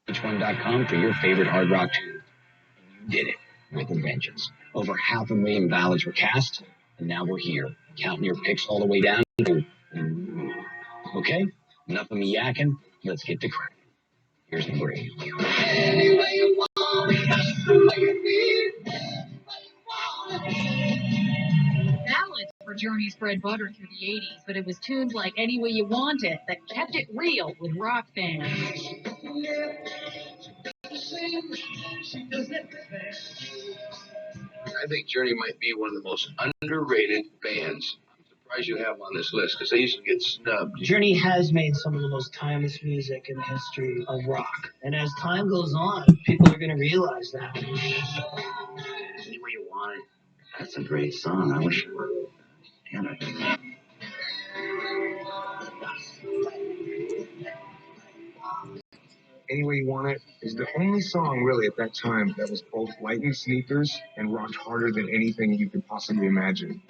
VH1.com for your favorite hard rock tune. And you did it with a vengeance. Over 500,000 ballads were cast, and now we're here, counting your picks all the way down to... Okay, enough of me yakking. Let's get to cracking. Here's the break. Any way you want it, that's the way you need it. Ballads for Journey's bread butter through the 80s, but it was tunes like Any Way You Want It that kept it real with rock fans. I think Journey might be one of the most underrated bands. I'm surprised you have them on this list because they used to get snubbed. Journey has made some of the most timeless music in the history of rock. And as time goes on, people are going to realize that. Any Way You Want It. That's a great song. I wish it were. Damn it. Any Way You Want It is the only song really at that time that was both light in sneakers and rocked harder than anything you could possibly imagine.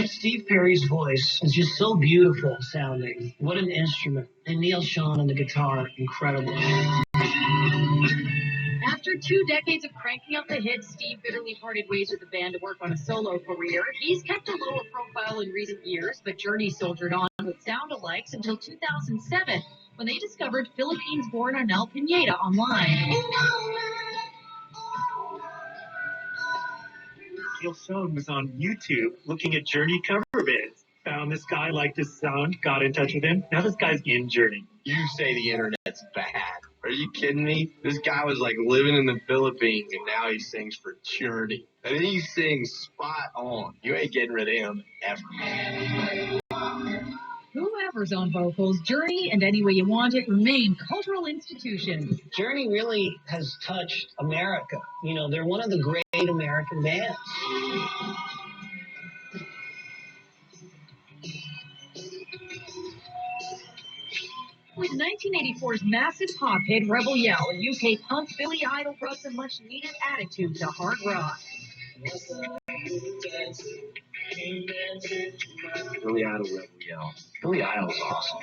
Steve Perry's voice is just so beautiful sounding. What an instrument. And Neil Schon on the guitar, incredible. After 2 decades of cranking out the hits, Steve bitterly parted ways with the band to work on a solo career. He's kept a lower profile in recent years, but Journey soldiered on with sound-alikes until 2007, when they discovered Philippines-born Arnel Pineda online. Neil Schon was on YouTube looking at Journey cover bands. Found this guy, liked his sound, got in touch with him. Now this guy's in Journey. You say the internet's bad. Are you kidding me? This guy was like living in the Philippines and now he sings for Journey. And he sings spot on. You ain't getting rid of him ever. Whoever's on vocals, Journey and Any Way You Want It remain cultural institutions. Journey really has touched America. You know, they're one of the great American bands. With 1984's massive pop hit Rebel Yell, UK punk Billy Idol brought some much-needed attitude to hard rock. Billy Idol, Rebel Yell. Billy Idol's awesome.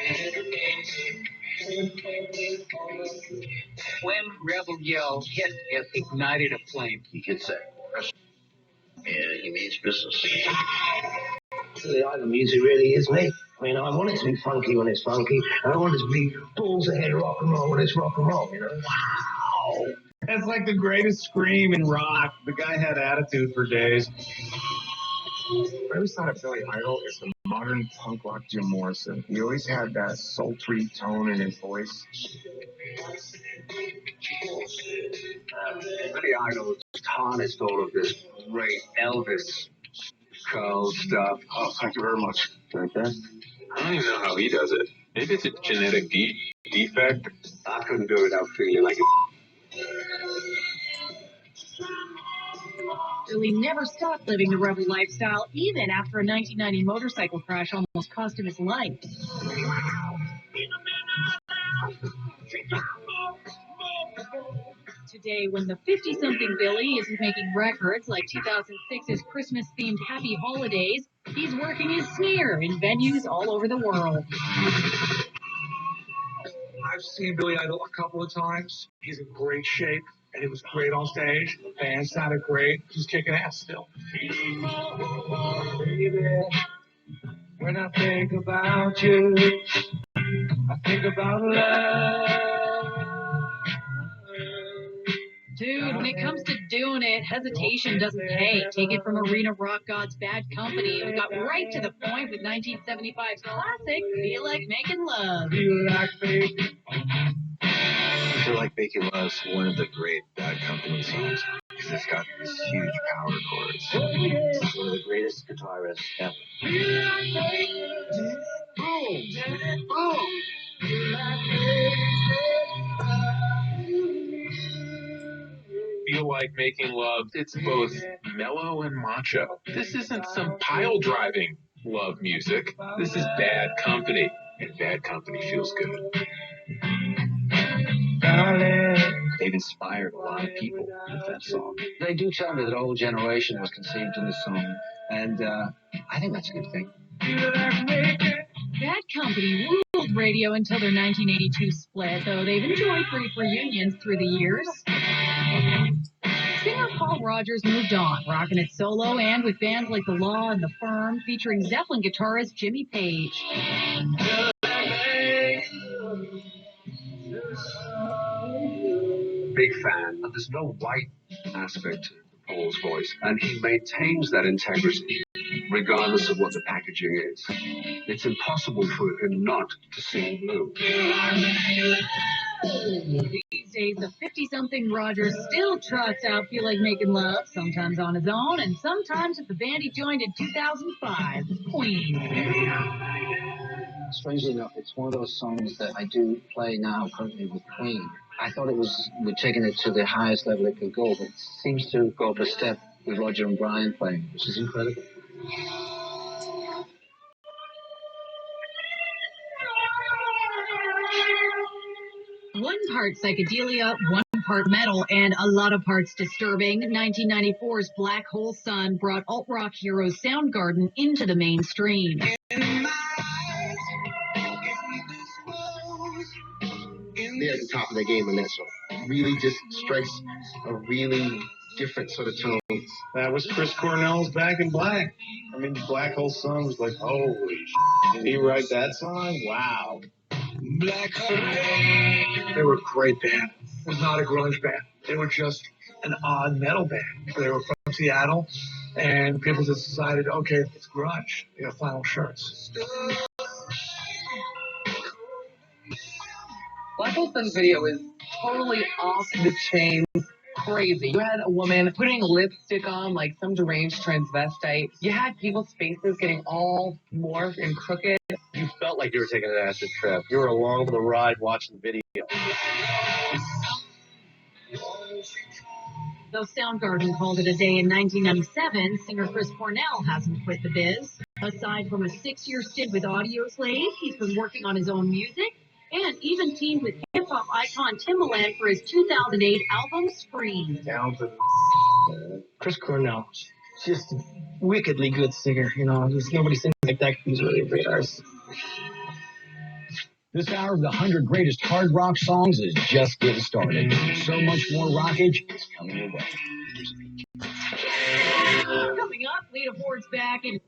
When Rebel Yell hit, it ignited a flame. You could say. Yeah, he means business. Billy Idol music really is me. I mean, I want it to be funky when it's funky, and I want it to be balls ahead rock and roll when it's rock and roll, you know? Wow! That's like the greatest scream in rock. The guy had attitude for days. I always thought of Billy Idol as the modern punk rock Jim Morrison. He always had that sultry tone in his voice. Billy Idol just harnessed all of this great Elvis curl stuff. Oh, thank you very much. Like that? I don't even know how he does it. Maybe it's a genetic defect. I couldn't do it without feeling like it. Billy never stopped living the rebel lifestyle, even after a 1990 motorcycle crash almost cost him his life. Today, when the 50-something Billy isn't making records like 2006's Christmas-themed Happy Holidays, he's working his smear in venues all over the world. I've seen Billy Idol a couple of times. He's in great shape, and he was great on stage. The band sounded great. He's kicking ass still. When I think about you, I think about love. Dude, when it comes to doing it, hesitation doesn't pay. Take it from arena rock gods Bad Company, who got right to the point with 1975's classic, Feel Like Making Love. Feel like making Feel Like Making Love's one of the great Bad Company songs because it's got these huge power chords. It's one of the greatest guitarists ever. boom, boom. Feel Like Making Love, it's both mellow and macho. This isn't some pile driving love music. This is Bad Company, and Bad Company feels good. They've inspired a lot of people with that song. They do tell me that a whole generation was conceived in this song, and I think that's a good thing. That company ruled radio until their 1982 split, though they've enjoyed brief reunions through the years. Singer Paul Rogers moved on, rocking it solo and with bands like The Law and The Firm, featuring Zeppelin guitarist Jimmy Page. Big fan, and there's no white aspect to Paul's voice, and he maintains that integrity regardless of what the packaging is. It's impossible for him not to sing blue. These days, the 50-something Rogers still trots out Feel Like Making Love, sometimes on his own, and sometimes with the band he joined in 2005, Queen. Strangely enough, it's one of those songs that I do play now currently with Queen. I thought we're taking it to the highest level it could go, but it seems to go up a step with Roger and Brian playing, which is incredible. One part psychedelia, one part metal, and a lot of parts disturbing. 1994's Black Hole Sun brought alt-rock heroes Soundgarden into the mainstream. They're at the top of their game in that song. Really just strikes a really different sort of tone. That was Chris Cornell's Back in Black. I mean, Black Hole Sun was like, holy shit. Did he write that song? Wow. They were a great band. It was not a grunge band. They were just an odd metal band. They were from Seattle, and people just decided, okay, it's grunge. They got flannel shirts. Black Hole Sun's video is totally off the chain crazy. You had a woman putting lipstick on like some deranged transvestite. You had people's faces getting all morphed and crooked. You felt like you were taking an acid trip. You were along for the ride watching the video. Though Soundgarden called it a day in 1997, singer Chris Cornell hasn't quit the biz. Aside from a 6-year stint with Audioslave, he's been working on his own music and even teamed with hip-hop icon Timbaland for his 2008 album Scream. Chris Cornell, just a wickedly good singer. You know, there's nobody sings like that. He's really a great artist. This hour of the 100 greatest hard rock songs is just getting started. So much more rockage is coming your way. Coming up, Lita Ford's back in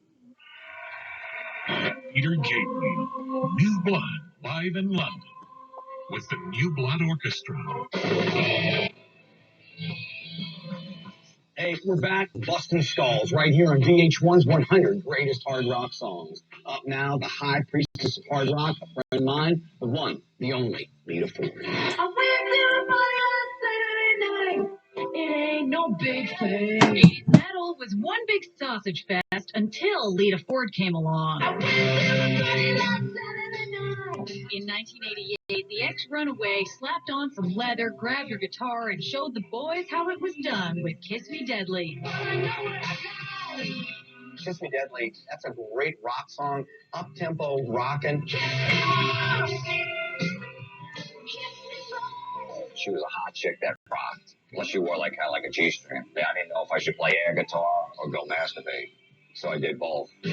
Peter Gabriel, New Blood, live in London, with the New Blood Orchestra. Hey, we're back busting stalls right here on VH1's 100 greatest hard rock songs. Up now, the high priestess of hard rock, a friend of mine, the one, the only, Lita Ford. I went to a party on Saturday night. It ain't no big thing. 80s metal was one big sausage fest until Lita Ford came along. I went to a party on Saturday night. In 1988, the ex-runaway slapped on some leather, grabbed her guitar, and showed the boys how it was done with Kiss Me Deadly. Kiss Me Deadly, that's a great rock song, up-tempo, rockin'. She was a hot chick that rocked. Unless she wore like a G-string. I didn't know if I should play air guitar or go masturbate. So I did both. She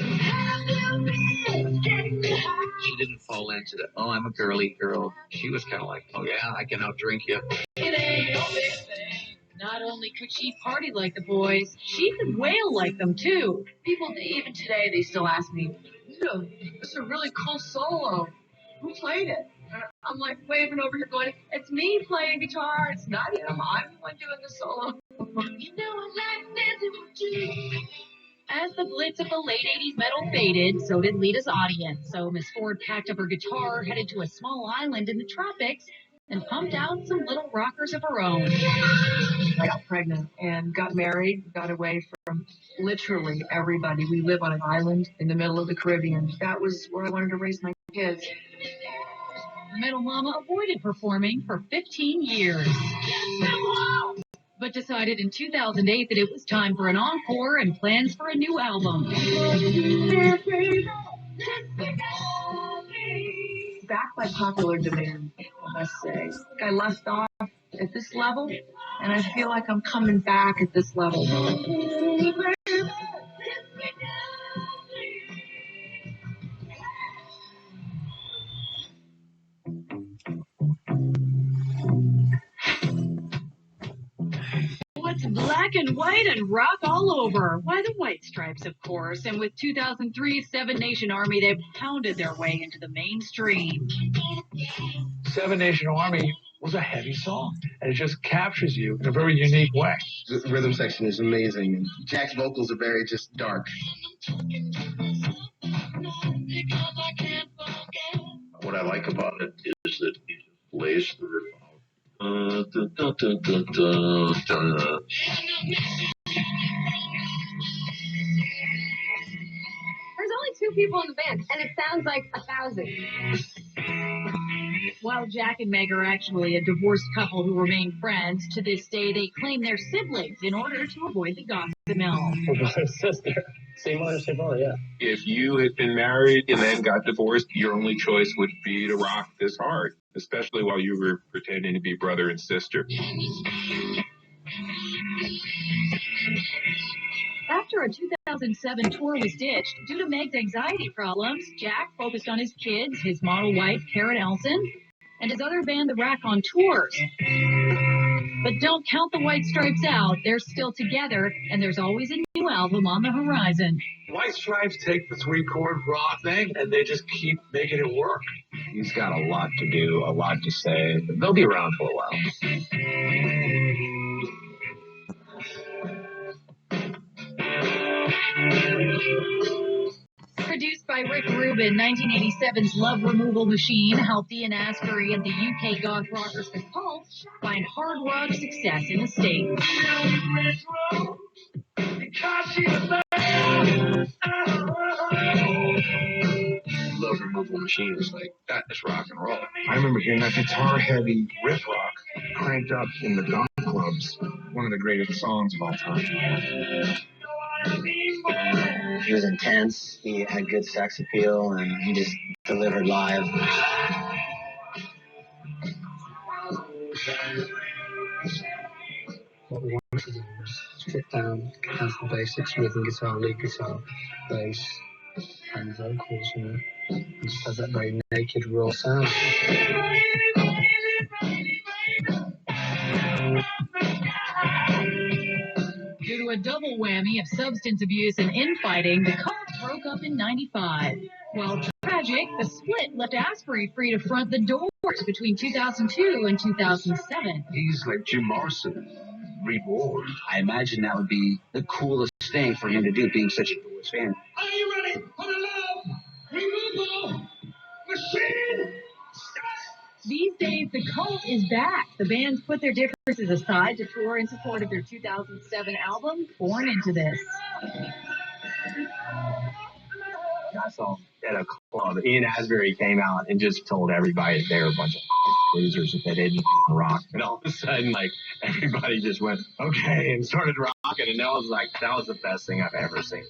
didn't fall into the, oh, I'm a girly girl. She was kind of like, oh yeah, I can outdrink you. It ain't no big thing. Not only could she party like the boys, she could wail like them too. People, even today, they still ask me, this is a really cool solo. Who played it? I'm like waving over here going, it's me playing guitar. It's not him. I'm the one doing the solo. You know I like dancing with you. As the blitz of the late 80s metal faded, so did Lita's audience. So Miss Ford packed up her guitar, headed to a small island in the tropics, and pumped out some little rockers of her own. I got pregnant and got married, got away from literally everybody. We live on an island in the middle of the Caribbean. That was where I wanted to raise my kids. The metal mama avoided performing for 15 years. But decided in 2008 that it was time for an encore and plans for a new album. Back by popular demand, I must say. I left off at this level, and I feel like I'm coming back at this level. It's black and white and rock all over. Why, the White Stripes, of course. And with 2003's Seven Nation Army, they pounded their way into the mainstream. Seven Nation Army was a heavy song, and it just captures you in a very unique way. The rhythm section is amazing. Jack's vocals are very just dark. What I like about it is that he just lays through it. There's only 2 people in the band, and it sounds like 1,000. While Jack and Meg are actually a divorced couple who remain friends, to this day they claim they're siblings in order to avoid the gossip mill. Brother and sister. Same mother, same father, yeah. If you had been married and then got divorced, your only choice would be to rock this hard, especially while you were pretending to be brother and sister. After a 2007 tour was ditched, due to Meg's anxiety problems, Jack focused on his kids, his model wife, Karen Elson, and his other band, The Rack, on tours. But don't count the White Stripes out. They're still together, and there's always a new album on the horizon. White Stripes take the 3-chord rock thing, and they just keep making it work. He's got a lot to do, a lot to say. They'll be around for a while. Produced by Rick Rubin, 1987's Love Removal Machine helped Ian Astbury and the UK goth rockers The Cult find hard rock success in the States. Love Removal Machine is like, that is rock and roll. I remember hearing that guitar-heavy riff rock cranked up in the gun clubs. One of the greatest songs of all time. He was intense, he had good sex appeal, and he just delivered live. What we wanted to do was strip down the basics, rhythm guitar, lead guitar, bass, and vocals, you know, and just have that very naked, raw sound. Due to a double whammy of substance abuse and infighting, the Cult broke up in '95. While tragic, the split left Astbury free to front the Doors between 2002 and 2007. He's like Jim Morrison, reborn. I imagine that would be the coolest thing for him to do, being such a Doors fan. Are you ready for the Love Removal Machine? These days, the Cult is back. The band's put their differences aside to tour in support of their 2007 album, Born Into This. I saw at a club, Ian Asbury came out and just told everybody that they were a bunch of losers if they didn't rock. And all of a sudden, like, everybody just went, okay, and started rocking. And that was the best thing I've ever seen.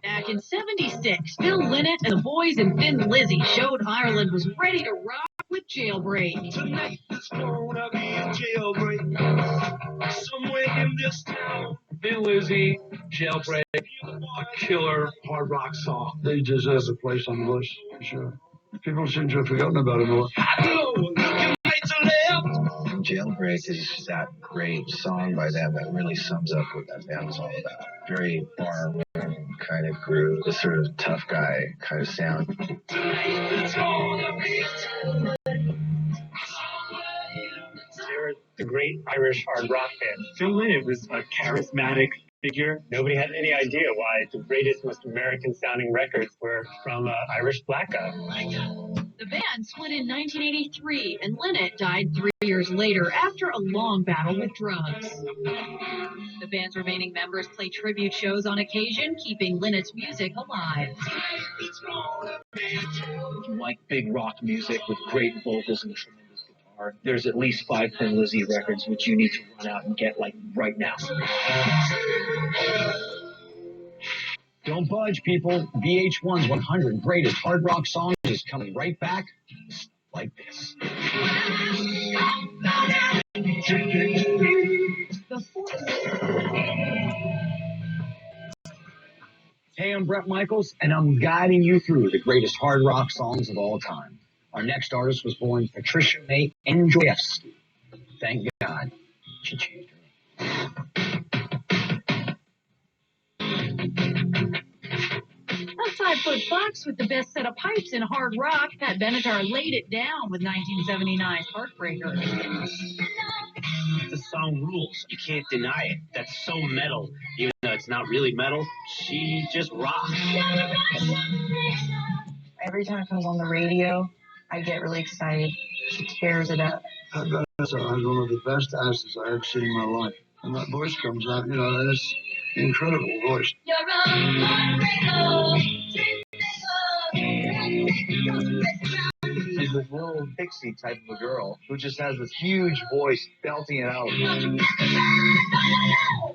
Back in '76, Phil Lynott and the Boys and Thin Lizzy showed Ireland was ready to rock with Jailbreak. Tonight it's gonna be a jailbreak somewhere in this town. Thin Lizzy, Jailbreak, a killer hard rock song. They just has a place on the list, for sure. People seem to have forgotten about it more. Jailbreak is that great song by them that really sums up what that band was all about. Very bar kind of groove, this sort of tough guy kind of sound. They're the great Irish hard rock band. Phil Lynott was a charismatic figure. Nobody had any idea why the greatest, most American-sounding records were from Irish Blackout. The band split in 1983, and Lynott died 3 years later after a long battle with drugs. The band's remaining members play tribute shows on occasion, keeping Lynnett's music alive. If you like big rock music with great vocals and tremendous guitar, there's at least 5 Thin Lizzy records which you need to run out and get, like, right now. Don't budge, people. VH1's 100 Greatest Hard Rock Songs is coming right back, just like this. Hey, I'm Brett Michaels, and I'm guiding you through the greatest hard rock songs of all time. Our next artist was born Patricia May. Thank God she changed her name. A 5-foot fox with the best set of pipes in hard rock, Pat Benatar laid it down with 1979's Heartbreaker. The song rules. You can't deny it. That's so metal. Even though it's not really metal, she just rocks. Every time it comes on the radio, I get really excited. She tears it up. Adonis is one of the best artists I've ever seen in my life. And that voice comes out, and it's an incredible voice. She's this little pixie type of a girl who just has this huge voice belting it out.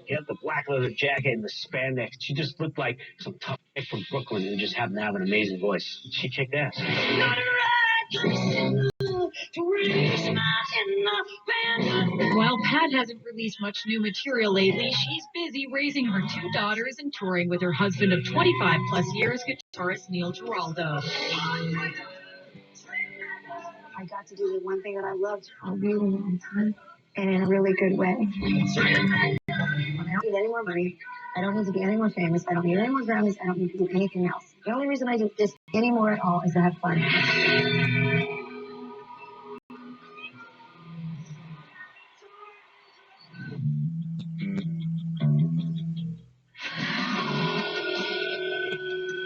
She had the black leather jacket and the spandex. She just looked like some tough chick from Brooklyn who just happened to have an amazing voice. She kicked ass. While Pat hasn't released much new material lately, she's busy raising her 2 daughters and touring with her husband of 25 plus years, guitarist Neil Giraldo. I got to do the one thing that I loved for a really long time, and in a really good way. I don't need any more money. I don't need to be any more famous. I don't need any more Grammys. I don't need to do anything else. The only reason I do this anymore at all is to have fun.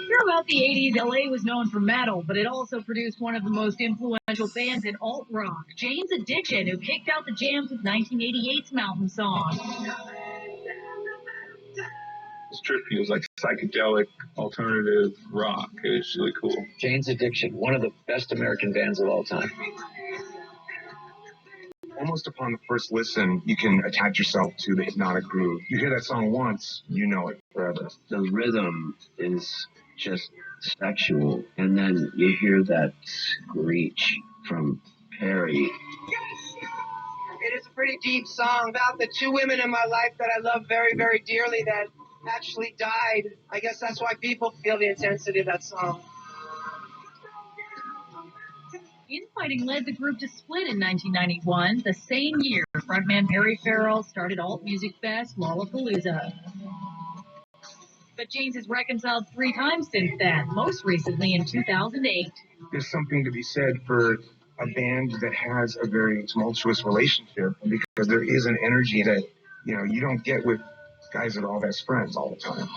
Throughout the 80s, LA was known for metal, but it also produced one of the most influential bands in alt rock, Jane's Addiction, who kicked out the jams with 1988's Mountain Song. It's trippy. It was like psychedelic alternative rock. It was really cool. Jane's Addiction, one of the best American bands of all time. Almost upon the first listen, you can attach yourself to the hypnotic groove. You hear that song once, you know it forever. The rhythm is just sexual, and then you hear that screech from Perry. It is a pretty deep song about the 2 women in my life that I love very, very dearly that actually died. I guess that's why people feel the intensity of that song. Infighting led the group to split in 1991, the same year frontman Perry Farrell started alt music fest Lollapalooza. But James has reconciled 3 times since then, most recently in 2008. There's something to be said for a band that has a very tumultuous relationship, because there is an energy that, you don't get with guys that are all best friends all the time.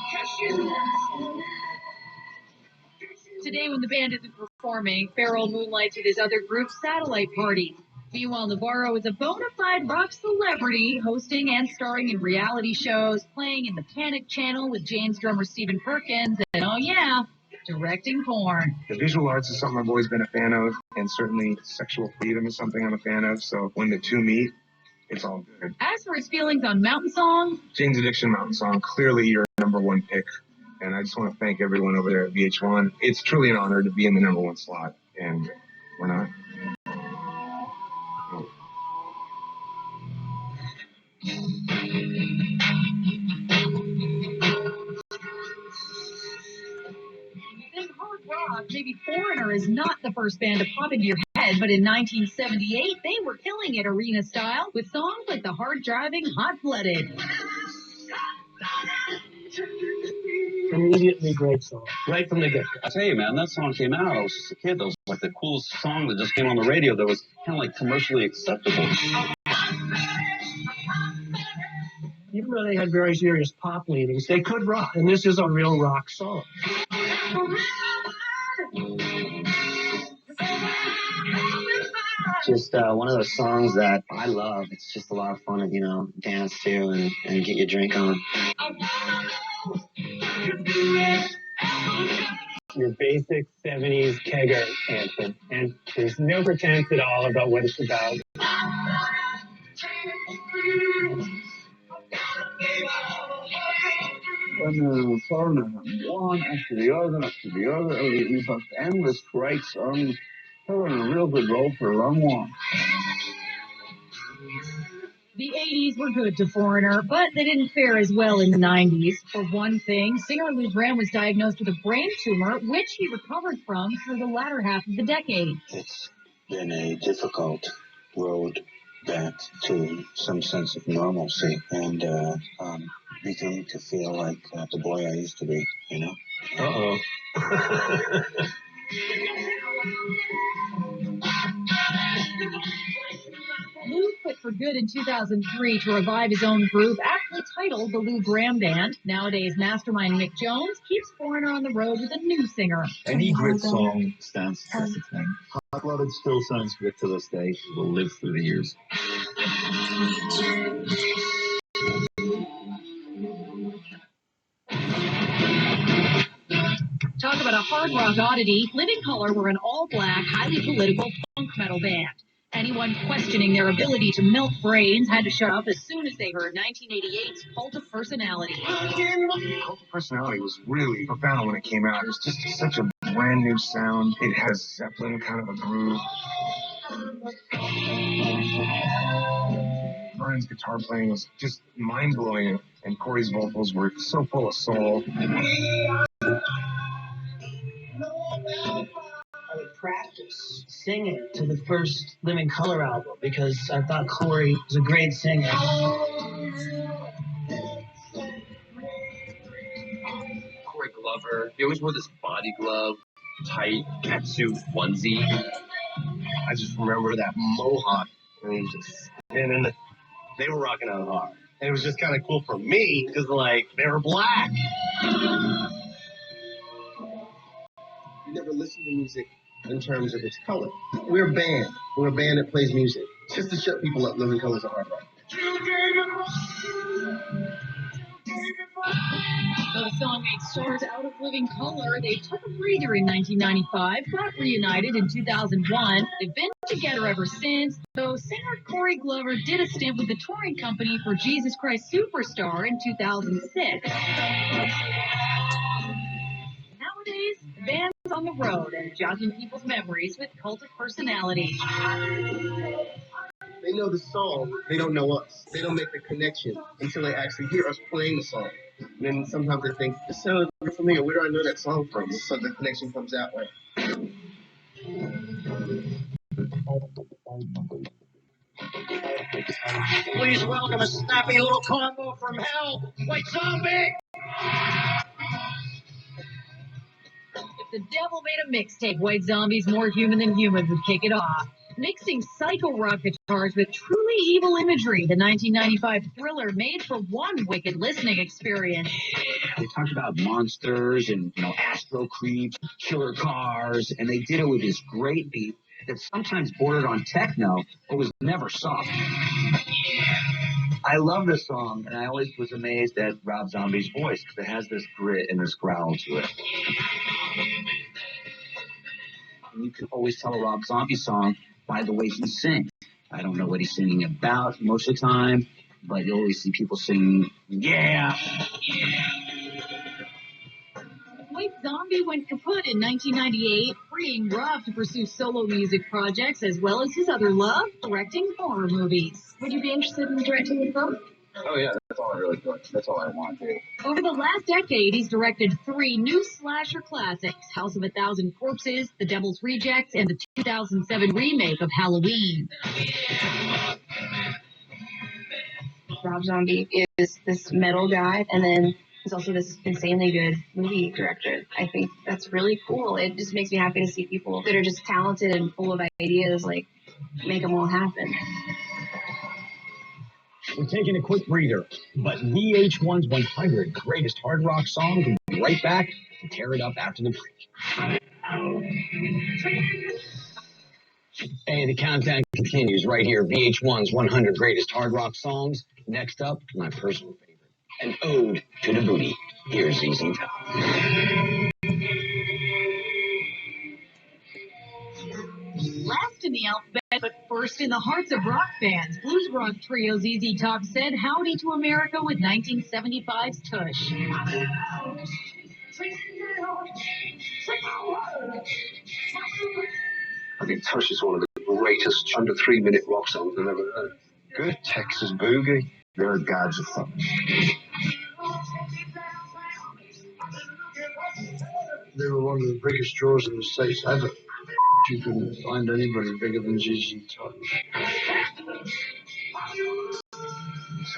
Today, when the band isn't performing, Farrell moonlights with his other group, Satellite Party. Meanwhile, Navarro is a bona fide rock celebrity, hosting and starring in reality shows, playing in the Panic Channel with Jane's drummer Stephen Perkins, and oh yeah, directing porn. The visual arts is something I've always been a fan of, and certainly sexual freedom is something I'm a fan of, so when the 2 meet, it's all good. As for his feelings on Mountain Song, Jane's Addiction, Mountain Song, clearly your #1 pick. And I just want to thank everyone over there at VH1. It's truly an honor to be in the #1 slot, and we're not. in hard rock, maybe Foreigner is not the first band to pop into your head, but in 1978, they were killing it arena style with songs like the hard-driving Hot Blooded. Immediately great song, right from the get-go. I tell you, man, that song came out, I was just a kid. That was like the coolest song that just came on the radio that was kind of like commercially acceptable. Even though they had very serious pop leanings, they could rock, and this is a real rock song. Just one of those songs that I love. It's just a lot of fun to, dance to and get your drink on. Your basic 70s kegger anthem, and there's no pretense at all about what it's about. When Foreigner, one after the other, it was endless great songs. They were in a real good role for a long while. The 80s were good to Foreigner, but they didn't fare as well in the 90s. For one thing, singer Lou Gramm was diagnosed with a brain tumor, which he recovered from through the latter half of the decade. It's been a difficult road back to some sense of normalcy and beginning to feel like the boy I used to be, you know? Uh-oh. Lou quit for good in 2003 to revive his own group, aptly titled the Lou Gramm Band. Nowadays, mastermind Mick Jones keeps Foreigner on the road with a new singer. Any great song stands the test of time. Hot Blooded still sounds great to this day. It will live through the years. Talk about a hard rock oddity. Living Colour were an all-black, highly political funk metal band. Anyone questioning their ability to melt brains had to shut up as soon as they heard 1988's Cult of Personality. Cult of Personality was really profound when it came out. It was just such a brand new sound. It has Zeppelin kind of a groove. Vernon's guitar playing was just mind-blowing, and Corey's vocals were so full of soul. I would practice singing to the first Living Colour album because I thought Corey was a great singer. Corey Glover, he always wore this body glove, tight catsuit onesie. I just remember that mohawk, and he was just spinning. They were rocking out hard. And it was just kind of cool for me because, like, they were black. You never listen to music in terms of its color. We're a band. We're a band that plays music. Just to shut people up, Living Color's a hard rock. Though the song made stars out of Living Colour, they took a breather in 1995, got reunited in 2001. They've been together ever since, though singer Corey Glover did a stint with the touring company for Jesus Christ Superstar in 2006. Nowadays, the band's on the road and jogging people's memories with Cult of Personality. They know the song, they don't know us. They don't make the connection until they actually hear us playing the song. And then sometimes they think, this sounds familiar, where do I know that song from? So the connection comes that way. Please welcome a snappy little combo from hell, White Zombie! If the devil made a mixtape, White Zombie's More Human Than Human would kick it off. Mixing psycho rock guitars with truly evil imagery, the 1995 thriller made for one wicked listening experience. They talked about monsters and, astro creeps, killer cars, and they did it with this great beat that sometimes bordered on techno, but was never soft. I love this song, and I always was amazed at Rob Zombie's voice, because it has this grit and this growl to it. And you can always tell a Rob Zombie song by the way he sings. I don't know what he's singing about most of the time, but you always see people singing, yeah. White Zombie went kaput in 1998, freeing Rob to pursue solo music projects as well as his other love, directing horror movies. Would you be interested in directing a film? Oh yeah, that's all I really do. That's all I want to do. Over the last decade, he's directed 3 new slasher classics, House of a Thousand Corpses, The Devil's Rejects, and the 2007 remake of Halloween. Rob Zombie is this metal guy, and then he's also this insanely good movie director. I think that's really cool. It just makes me happy to see people that are just talented and full of ideas, like, make them all happen. We're taking a quick breather, but VH1's 100 Greatest Hard Rock Songs will be right back to tear it up after the break. Hey, the countdown continues right here. VH1's 100 Greatest Hard Rock Songs. Next up, my personal favorite, an ode to the booty. Here's ZZ Top. Last in the alphabet, but first in the hearts of rock fans, blues rock trio ZZ Top said howdy to America with 1975's Tush. I think Tush is one of the greatest under 3-minute rock songs I've ever heard. good Texas boogie. They're gods of fun. They were one of the biggest draws in the States ever. You couldn't find anybody bigger than ZZ Top.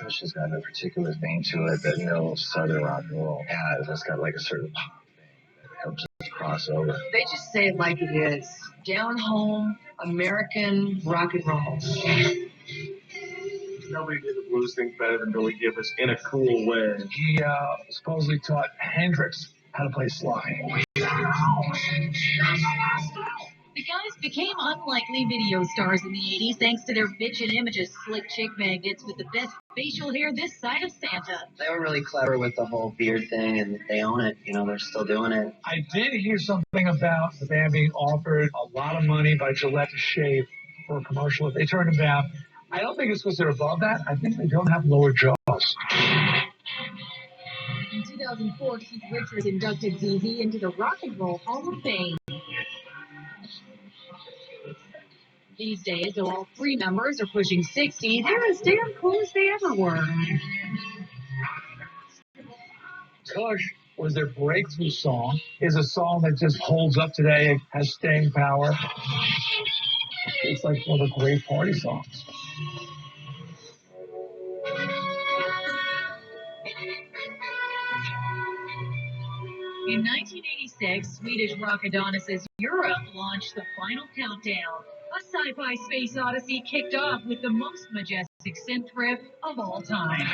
It's got a particular thing to it that no Southern rock and roll has. It's got like a certain pop thing that helps us cross over. They just say it like it is. Down home, American rock and roll. Nobody did the blues thing better than Billy Gibbons in a cool way. He supposedly taught Hendrix how to play slide. The guys became unlikely video stars in the 80s thanks to their bitchin' images, slick chick magnets with the best facial hair this side of Santa. They were really clever with the whole beard thing, and they own it. You know, they're still doing it. I did hear something about the band being offered a lot of money by Gillette to shave for a commercial. If they turned them down, I don't think it's because they're above that. I think they don't have lower jaws. In 2004, Keith Richards inducted ZZ into the Rock and Roll Hall of Fame. These days, though all three members are pushing 60, they're as damn cool as they ever were. Kush was their breakthrough song. Is a song that just holds up today. It has staying power. It's like one of the great party songs. In 1986, Swedish rock Adonis' Europe launched the Final Countdown. A sci-fi space odyssey kicked off with the most majestic synth riff of all time.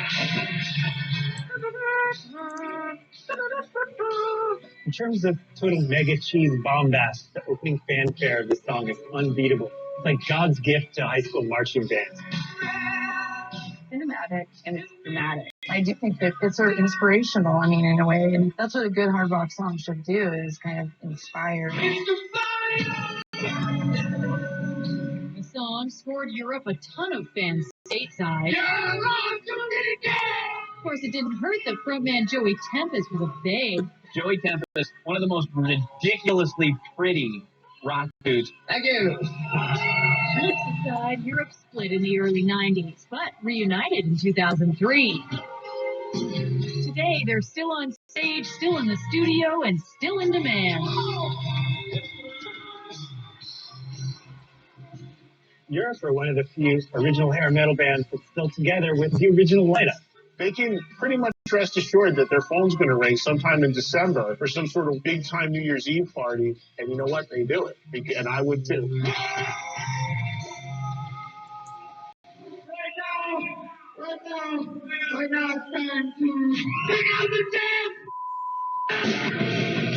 In terms of total mega cheese bombast, the opening fanfare of this song is unbeatable. It's like God's gift to high school marching bands. Cinematic and it's dramatic. I do think that it's sort of inspirational, I mean, in a way, and that's what a good hard rock song should do, is kind of inspire. The song scored Europe a ton of fans stateside. Of course, it didn't hurt that frontman Joey Tempest was a babe. Joey Tempest, one of the most ridiculously pretty rock dudes. Thank you. Looks aside, Europe split in the early 90s, but reunited in 2003. Today, they're still on stage, still in the studio, and still in demand. Europe are one of the few original hair metal bands that's still together with the original lineup. They can pretty much rest assured that their phone's going to ring sometime in December for some sort of big-time New Year's Eve party, and you know what? They do it, and I would too. Right now, it's time to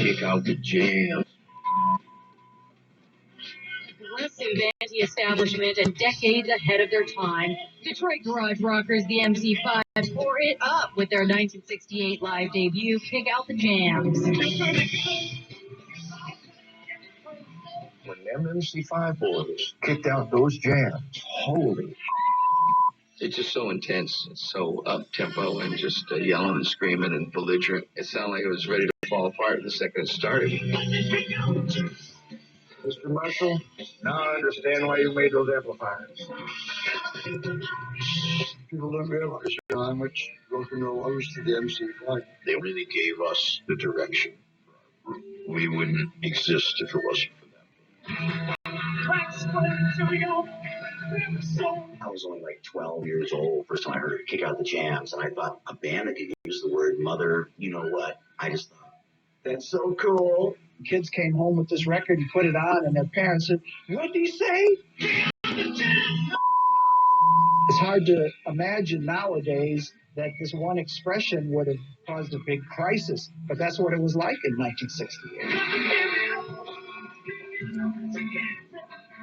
kick out the jam. Aggressive anti-establishment and decades ahead of their time, Detroit garage rockers the MC5 tore it up with their 1968 live debut, Kick Out the Jams. When them MC5 boys kicked out those jams, holy. It's just so intense. It's so up-tempo and just yelling and screaming and belligerent. It sounded like it was ready to fall apart the second it started. Mr. Marshall, now I understand why you made those amplifiers. People don't realize how much rock and roll owes to the MC5. They really gave us the direction. We wouldn't exist if it wasn't for them. I was only like 12 years old first time I heard Kick Out the Jams, and I thought a band that could use the word mother, you know what? I just thought, that's so cool. Kids came home with this record and put it on, and their parents said, "What did he say?" It's hard to imagine nowadays that this one expression would have caused a big crisis, but that's what it was like in 1968.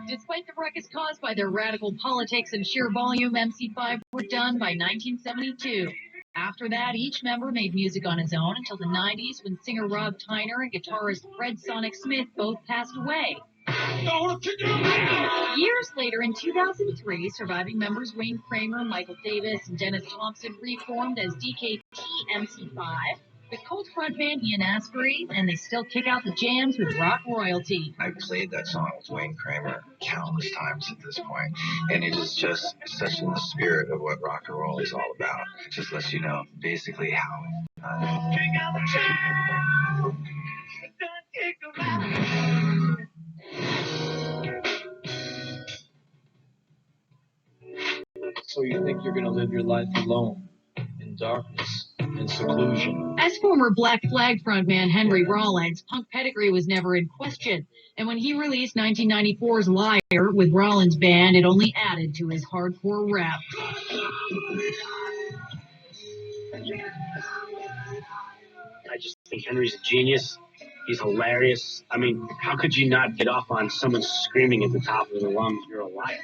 Despite the ruckus caused by their radical politics and sheer volume, MC5 were done by 1972. After that, each member made music on his own until the 90s when singer Rob Tyner and guitarist Fred Sonic Smith both passed away. Years later, in 2003, surviving members Wayne Kramer, Michael Davis, and Dennis Thompson reformed as DKT MC5. With Cult frontman Ian Astbury, and they still kick out the jams with rock royalty. I played that song with Wayne Kramer countless times at this point, and it is just such in the spirit of what rock and roll is all about. It just lets you know basically how So you think you're going to live your life alone, in darkness, in seclusion? As former Black Flag frontman Henry Rollins, punk pedigree was never in question. And when he released 1994's Liar with Rollins' band, it only added to his hardcore rap. I just think Henry's a genius. He's hilarious. I mean, how could you not get off on someone screaming at the top of their lungs, "You're a liar"?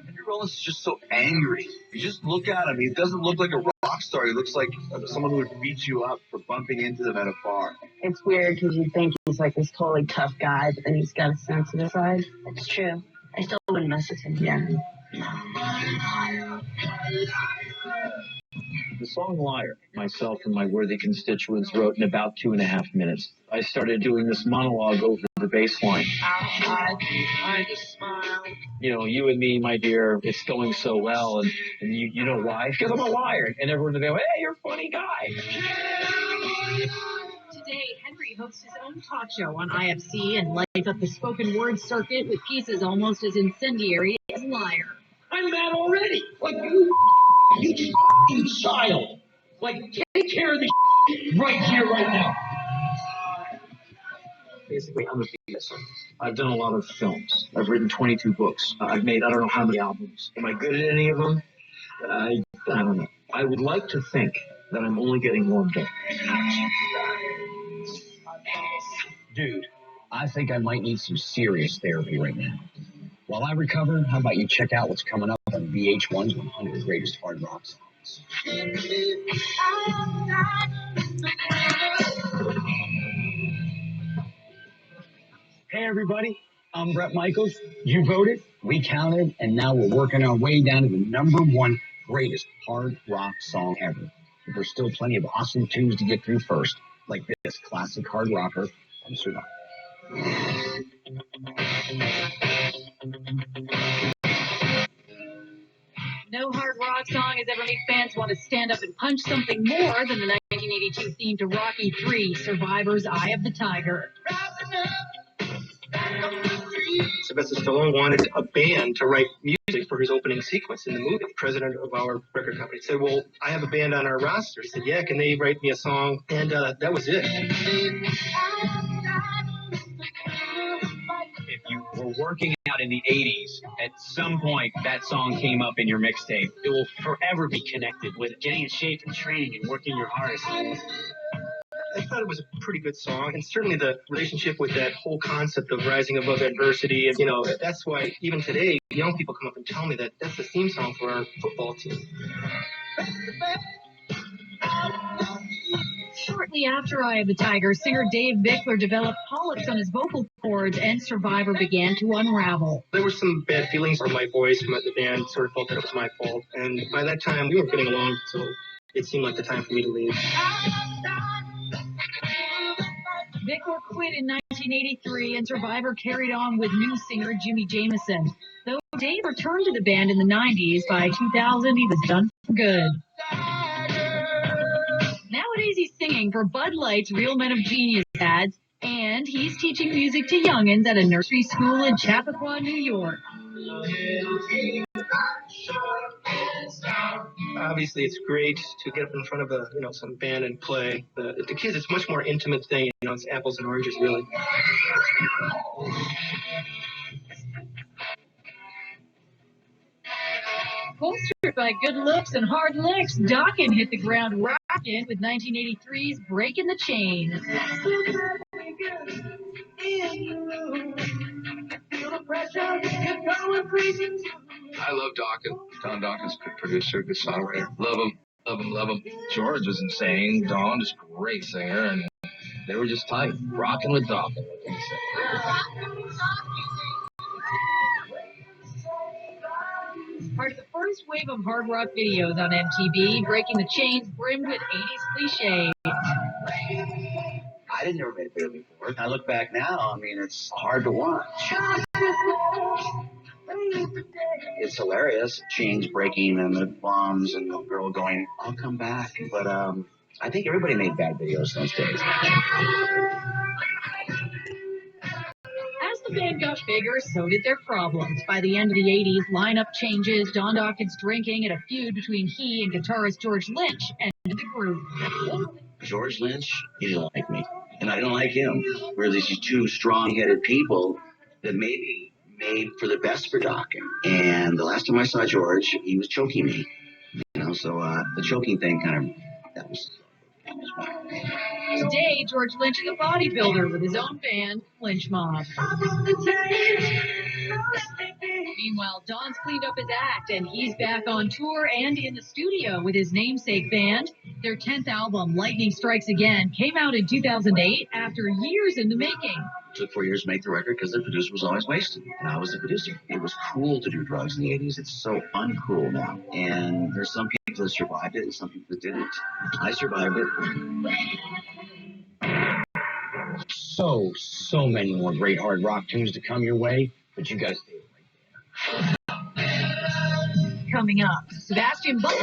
Henry Rollins is just so angry. You just look at him. He doesn't look like a rock star. He looks like someone who would beat you up for bumping into them at a bar. It's weird because you think he's like this totally tough guy, but then he's got a sensitive side. It's true. I still wouldn't mess with him. Yeah. The song Liar, myself and my worthy constituents wrote in about 2.5 minutes. I started doing this monologue over the bass line. I just smile. You know, you and me, my dear, it's going so well. And you know why? Because I'm a liar. And everyone would go, hey, you're a funny guy. Today, Henry hosts his own talk show on IFC and lights up the spoken word circuit with pieces almost as incendiary as Liar. I'm mad already. Like you child. Like, take care of the right here, right now. Basically, I'm a beast. I've done a lot of films. I've written 22 books. I've made I don't know how many albums. Am I good at any of them? I don't know. I would like to think that I'm only getting warmed up. Dude, I think I might need some serious therapy right now. While I recover, how about you check out what's coming up on VH1's 100 Greatest Hard Rock Songs. Hey, everybody. I'm Brett Michaels. You voted, we counted, and now we're working our way down to the #1 greatest hard rock song ever. But there's still plenty of awesome tunes to get through first, like this classic hard rocker from Survivor. No hard rock song has ever made fans want to stand up and punch something more than the 1982 theme to Rocky III, Survivor's Eye of the Tiger. Sylvester Stallone wanted a band to write music for his opening sequence in the movie. The president of our record company said, well, I have a band on our roster. He said, yeah, can they write me a song? And that was it. If you were working out in the 80s, at some point that song came up in your mixtape. It will forever be connected with getting in shape and training and working your hardest. I thought it was a pretty good song, and certainly the relationship with that whole concept of rising above adversity. And, you know, that's why even today, young people come up and tell me that that's the theme song for our football team. Shortly after Eye of the Tiger, singer Dave Bickler developed polyps on his vocal cords, and Survivor began to unravel. There were some bad feelings from my voice, from the band sort of felt that it was my fault. And by that time, we weren't getting along, so it seemed like the time for me to leave. Bickler quit in 1983, and Survivor carried on with new singer Jimmy Jamison. Though Dave returned to the band in the 90s, by 2000 he was done for good. Nowadays he's singing for Bud Light's Real Men of Genius ads, and he's teaching music to youngins at a nursery school in Chappaqua, New York. Obviously, it's great to get up in front of some band and play. The kids, it's a much more intimate thing. You know, it's apples and oranges, really. Bolstered by good looks and hard licks, DAWKIN hit the ground rockin' with 1983's Breaking the Chain. I love Dawkin. Don Dawkin's good producer, good songwriter. Love him, love him, love him. George was insane. Don is a great singer, and they were just tight. Rocking with Dawkin, what can you say? Part of the first first wave of hard rock videos on MTV, breaking the chains brimmed with 80s cliches. I didn't ever make a video before. I look back now, I mean, it's hard to watch. It's hilarious. Chains breaking and the bombs and the girl going, I'll come back. But I think everybody made bad videos those days. As the band got bigger, so did their problems. By the end of the 80s, lineup changes, Don Dawkins drinking, and a feud between he and guitarist George Lynch ended the group. George Lynch, he didn't like me. And I didn't like him. We're these two strong-headed people that maybe made for the best for Talkin. And the last time I saw George, he was choking me. You know, so the choking thing that was Today, George Lynch is a bodybuilder with his own band, Lynch Mob. Meanwhile, Don's cleaned up his act, and he's back on tour and in the studio with his namesake band. Their 10th album, Lightning Strikes Again, came out in 2008 after years in the making. It took 4 years to make the record because the producer was always wasted. And I was the producer. It was cool to do drugs in the 80s. It's so uncool now. And there's some people that survived it and some people that didn't. I survived it. So many more great hard rock tunes to come your way, but you gotta stay right there. Coming up, Sebastian Bach.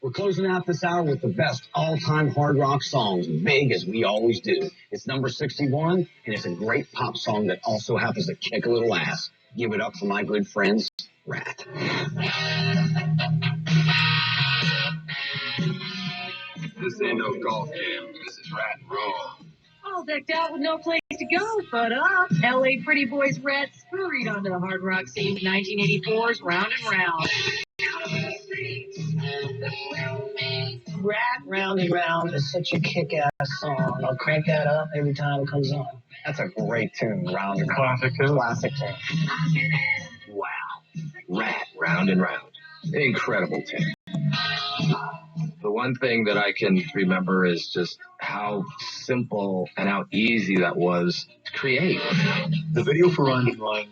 We're closing out this hour with the best all-time hard rock songs, big as we always do. It's number 61, and it's a great pop song that also happens to kick a little ass. Give it up for my good friends, Rat. This ain't no golf game. This is Rat and Roll. All decked out with no place to go but up. LA Pretty Boys Rat scurried onto the hard rock scene in 1984's Round and Round. Rat Round and Round is such a kick-ass song. I'll crank that up every time it comes on. That's a great tune, Round and Round. Classic tune. Classic tune. Wow. Rat, Round and Round. Incredible tune. The one thing that I can remember is just how simple and how easy that was to create. The video for Run and Run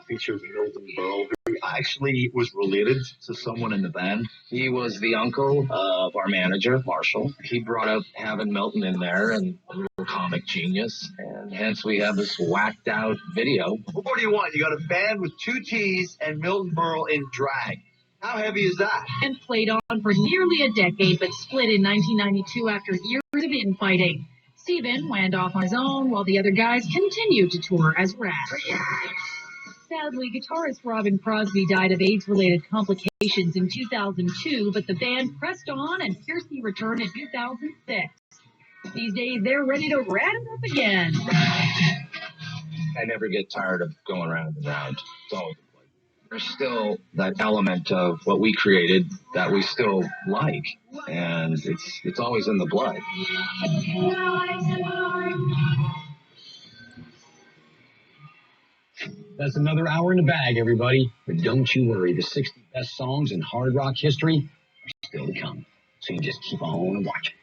features Milton Berle, who actually was related to someone in the band. He was the uncle of our manager, Marshall. He brought up having Milton in there and a little comic genius, and hence we have this whacked out video. What more do you want? You got a band with 2 T's and Milton Berle in drag. How heavy is that? And played on for nearly a decade, but split in 1992 after years of infighting. Steven went off on his own, while the other guys continued to tour as Rat. Sadly, guitarist Robin Crosby died of AIDS-related complications in 2002, but the band pressed on and fiercely returned in 2006. These days, they're ready to rat it up again. I never get tired of going round and round. It's always there's still that element of what we created that we still like, and it's always in the blood. That's another hour in the bag, everybody. But don't you worry, the 60 best songs in hard rock history are still to come. So you just keep on watching.